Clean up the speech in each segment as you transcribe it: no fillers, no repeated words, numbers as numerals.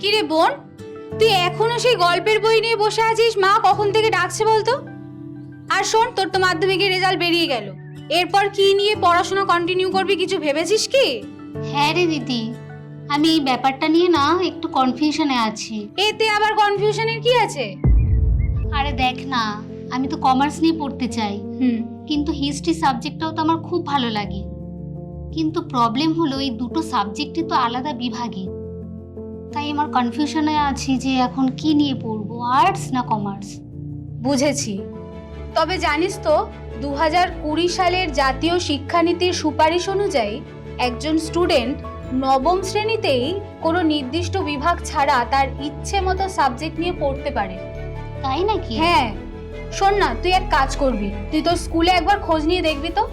কিরে বোন, তুই এখনো সেই গল্পের বই নিয়ে বসে আছিস? মা কখন থেকে ডাকছে বলতো? আর শোন, তোর তো মাধ্যমিকের রেজাল্ট বেরিয়ে গেল, এরপর কি নিয়ে পড়াশোনা কন্টিনিউ করবি কিছু ভেবেছিস কি? হ্যাঁ রে দিদি, আমি এই ব্যাপারটা নিয়ে না একটু কনফিউশনে আছি। এতে আবার কনফিউশনের কি আছে? আরে দেখ না, আমি তো কমার্স নিয়ে পড়তে চাই, কিন্তু হিস্ট্রি সাবজেক্টটাও তো আমার খুব ভালো লাগে। কিন্তু প্রবলেম হলো এই দুটো সাবজেক্টই তো আলাদা বিভাগে, তাই আমার কনফিউশনে আছি যে এখন কি নিয়ে পড়বো, আর্টস না কমার্স। বুঝেছি। তবে জানিস তো, 2020 সালের জাতীয় শিক্ষানীতির সুপারিশ অনুযায়ী একজন স্টুডেন্ট নবম শ্রেণীতেই কোনো নির্দিষ্ট বিভাগ ছাড়া তার ইচ্ছে মতো সাবজেক্ট নিয়ে পড়তে পারে। তাই নাকি? হ্যাঁ, শোন না, তুই এক কাজ করবি, তুই তোর স্কুলে একবার খোঁজ নিয়ে দেখবি তো।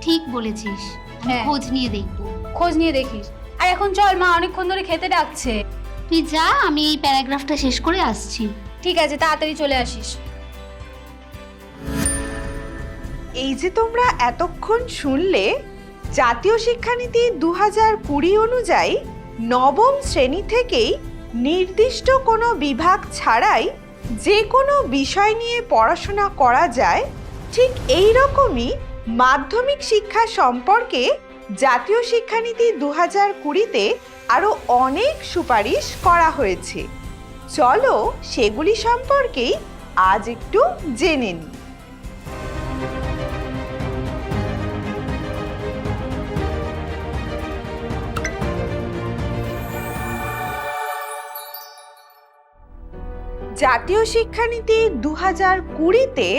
ঠিক বলেছিস, আমি হ্যাঁ, খোঁজ নিয়ে দেখবো। খোঁজ নিয়ে দেখিস। আর এখন চল, মা অনেকক্ষণ ধরে খেতে ডাকছে। তুই যা, আমি এই প্যারাগ্রাফটা শেষ করে আসছি। ঠিক আছে, তাড়াতাড়ি চলে আসিস। এই যে তোমরা এতক্ষণ শুনলে, জাতীয় শিক্ষানীতি 2020 অনুযায়ী নবম শ্রেণী থেকেই নির্দিষ্ট কোনো বিভাগ ছাড়াই যে কোনো বিষয় নিয়ে পড়াশোনা করা যায়, ঠিক এই রকমই মাধ্যমিক শিক্ষা সম্পর্কে জাতীয় শিক্ষানীতি 2020-তে আরও অনেক সুপারিশ করা হয়েছে। চলো সেগুলি সম্পর্কেই আজ একটু জেনে নিই। জাতীয় শিক্ষানীতি 2020-তে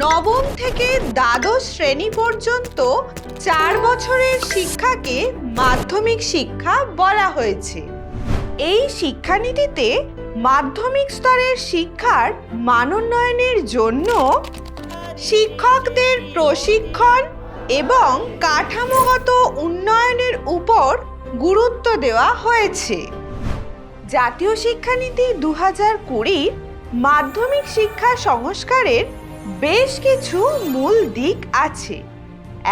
নবম থেকে দ্বাদশ শ্রেণী পর্যন্ত 4 বছরের শিক্ষাকে মাধ্যমিক শিক্ষা বলা হয়েছে। এই শিক্ষানীতিতে মাধ্যমিক স্তরের শিক্ষার মানোন্নয়নের জন্য শিক্ষকদের প্রশিক্ষণ এবং কাঠামোগত উন্নয়নের উপর গুরুত্ব দেওয়া হয়েছে। জাতীয় শিক্ষানীতি 2020 মাধ্যমিক শিক্ষা সংস্কারের বেশ কিছু মূল দিক আছে।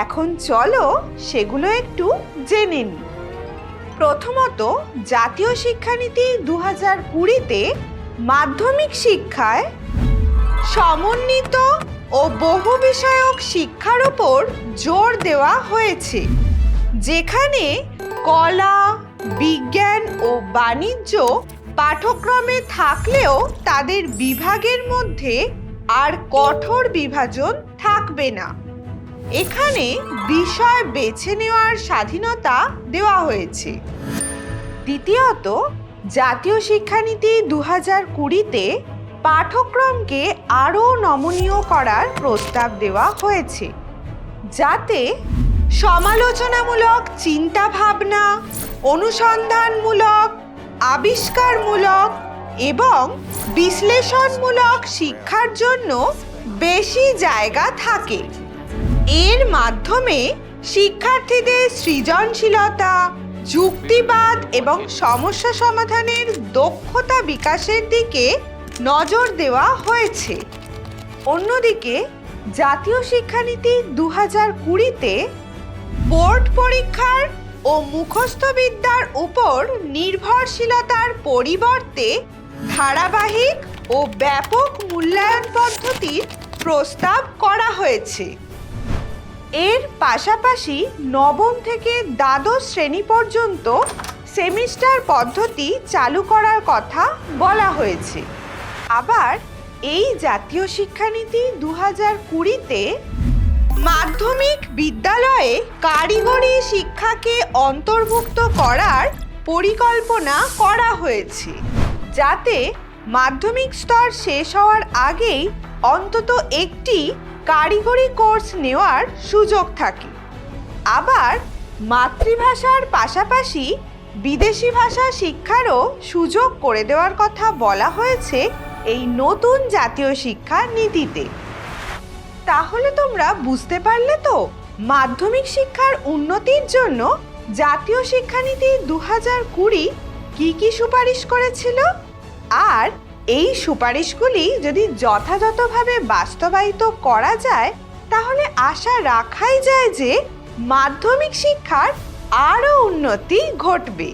এখন চলো সেগুলো একটু জেনে নিই। প্রথমত, জাতীয় শিক্ষানীতি 2020-তে মাধ্যমিক শিক্ষায় সমন্বিত ও বহু বিষয়ক শিক্ষার উপর জোর দেওয়া হয়েছে, যেখানে কলা, বিজ্ঞান ও বাণিজ্য পাঠ্যক্রমে থাকলেও তাদের বিভাগের মধ্যে আর কঠোর বিভাজন থাকবে না। এখানে বিষয় বেছে নেওয়ার স্বাধীনতা দেওয়া হয়েছে। দ্বিতীয়ত, জাতীয় শিক্ষানীতি 2020-তে পাঠ্যক্রমকে আরও নমনীয় করার প্রস্তাব দেওয়া হয়েছে, যাতে সমালোচনামূলক চিন্তাভাবনা, অনুসন্ধানমূলক, আবিষ্কারমূলক এবং বিশ্লেষণমূলক শিক্ষার জন্য বেশি জায়গা থাকে। এর মাধ্যমে শিক্ষার্থীদের সৃজনশীলতা, যুক্তিবাদ এবং সমস্যা সমাধানের দক্ষতা বিকাশের দিকে নজর দেওয়া হয়েছে। অন্যদিকে জাতীয় শিক্ষানীতি 2020-তে বোর্ড পরীক্ষার ও মুখস্থ বিদ্যার উপর নির্ভরশীলতার পরিবর্তে ধারাবাহিক ও ব্যাপক মূল্যায়ন পদ্ধতির প্রস্তাব করা হয়েছে। এর পাশাপাশি নবম থেকে দ্বাদশ শ্রেণী পর্যন্ত সেমিস্টার পদ্ধতি চালু করার কথা বলা হয়েছে। আবার এই জাতীয় শিক্ষানীতি 2020-তে মাধ্যমিক বিদ্যালয়ে কারিগরি শিক্ষাকে অন্তর্ভুক্ত করার পরিকল্পনা করা হয়েছে, যাতে মাধ্যমিক স্তর শেষ হওয়ার আগেই অন্তত একটি কারিগরি কোর্স নেওয়ার সুযোগ থাকে। আবার মাতৃভাষার পাশাপাশি বিদেশি ভাষা শিক্ষারও সুযোগ করে দেওয়ার কথা বলা হয়েছে এই নতুন জাতীয় শিক্ষা নীতিতে। তাহলে তোমরা বুঝতে পারলে তো, মাধ্যমিক শিক্ষার উন্নতির জন্য জাতীয় শিক্ষানীতি 2020 কি সুপারিশ করেছিল, আর এই সুপারিশগুলি যদি যথাযথভাবে বাস্তবায়িত করা যায়, তাহলে আশা রাখাই যায় যে মাধ্যমিক শিক্ষার আরও উন্নতি ঘটবে।